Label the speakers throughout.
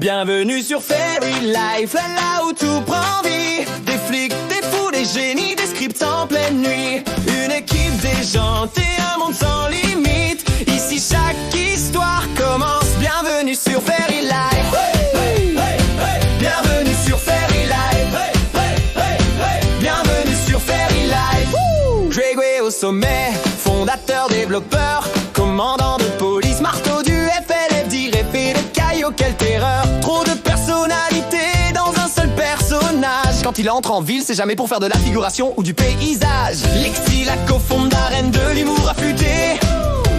Speaker 1: Bienvenue sur Fairy Life, là où tout prend vie. Des flics, des fous, des génies, des scripts en pleine nuit. Une équipe déjantée, un monde sans limite. Ici chaque histoire commence. Bienvenue sur Fairy Life. Bienvenue sur Fairy Life. Bienvenue sur Fairy Life. Grégory au sommet, fondateur, développeur, commandant de police, marteau du FLF, d'Irépé, de Caillot, quelle terreur. Trop de personnalités dans un seul personnage. Quand il entre en ville, c'est jamais pour faire de la figuration ou du paysage. Lexi, la cofondatrice, reine de l'humour affûté.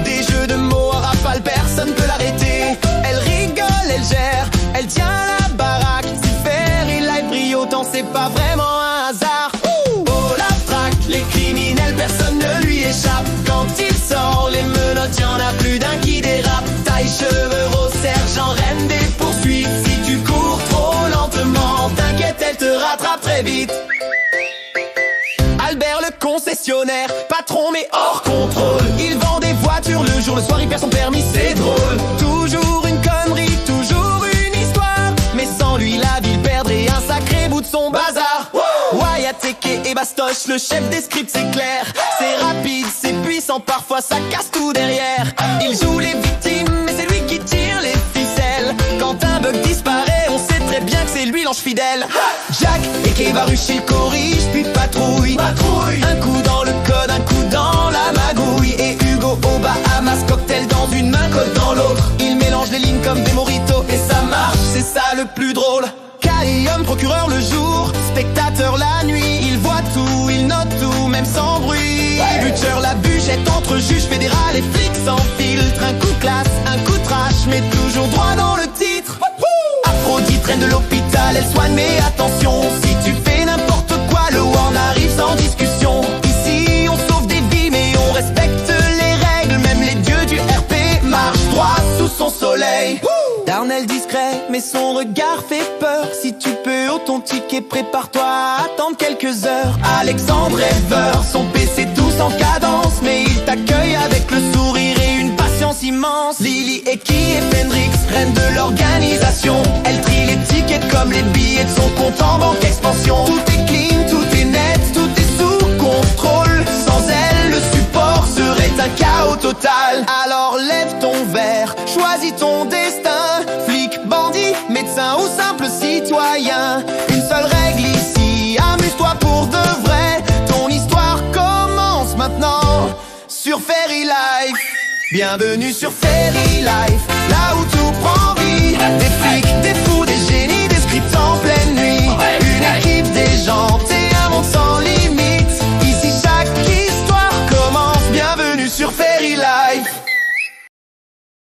Speaker 1: Des jeux de mots à rafale, personne peut l'arrêter. Elle rigole, elle gère, elle tient la baraque. Si Fairy Life brille autant, c'est pas vraiment un hasard. Oh la traque, les criminels, personne ne lui échappe. Quand il sort les menottes, y'en a plus d'un qui dérape. Taille, cheveux, rose, sergent, reine des poursuites. Si tu cours trop lentement, t'inquiète, elle te rattrape très vite. Albert le concessionnaire, patron mais hors contrôle. Il vend des voitures le jour, le soir il perd son permis, c'est drôle. Toujours une connerie, toujours une histoire. Mais sans lui la ville perdrait un sacré bout de son bazar. Wyatt, Eke et Bastoche, le chef des scripts c'est clair. C'est rapide, c'est puissant, parfois ça casse tout derrière. Il joue les victimes, mais c'est lui qui tire les ficelles. Quand un bug disparaît, on sait très bien que c'est lui l'ange fidèle. Jack, Eke, Baruch, il corrige, puis patrouille. Un coup dans le code, un coup dans la magouille. Et Hugo au Bahamas, cocktail dans une main, code dans l'autre. Il mélange les lignes comme des mojitos et ça marche, c'est ça le plus drôle. Callum, procureur le jour, spectateur la nuit. Il voit tout, il note tout, même sans bruit. Butcher la bûchette entre juge fédéral et flic sans filtre. Un coup classe, un coup trash, mais toujours droit dans le titre. Aphrodite, reine de l'hôpital, elle soigne, mais attention, si tu fais n'importe quoi, le Warn arrive sans discussion. Ici on sauve des vies, mais on respecte les règles. Même les dieux du RP marchent droit sous son soleil. Darnell discret, mais son regard fait peur. Si tu peux, au ton ticket, prépare-toi à attendre quelques heures. Alexandre rêveur, son PC tous en cadence, mais il t'accueille avec le sourire et une patience immense. Lily, Eki et Fendrix, reine de l'organisation. Elle trie les tickets comme les billets de son compte en banque expansion. Tout est clean, tout est net, tout est sous contrôle. Sans elle, le support serait un chaos total. Alors lève ton verre, choisis ton destin. Flic, bandit, médecin ou simple citoyen. Une seule règle ici, amuse-toi pour de vrai. Ton histoire commence maintenant sur Fairy Life. Bienvenue sur Fairy Life, là où tout prend vie. Des flics, des fous, des génies, des scripts en pleine nuit. Une équipe déjantée, un monde sans limite. Ici chaque histoire commence. Bienvenue sur Fairy Life.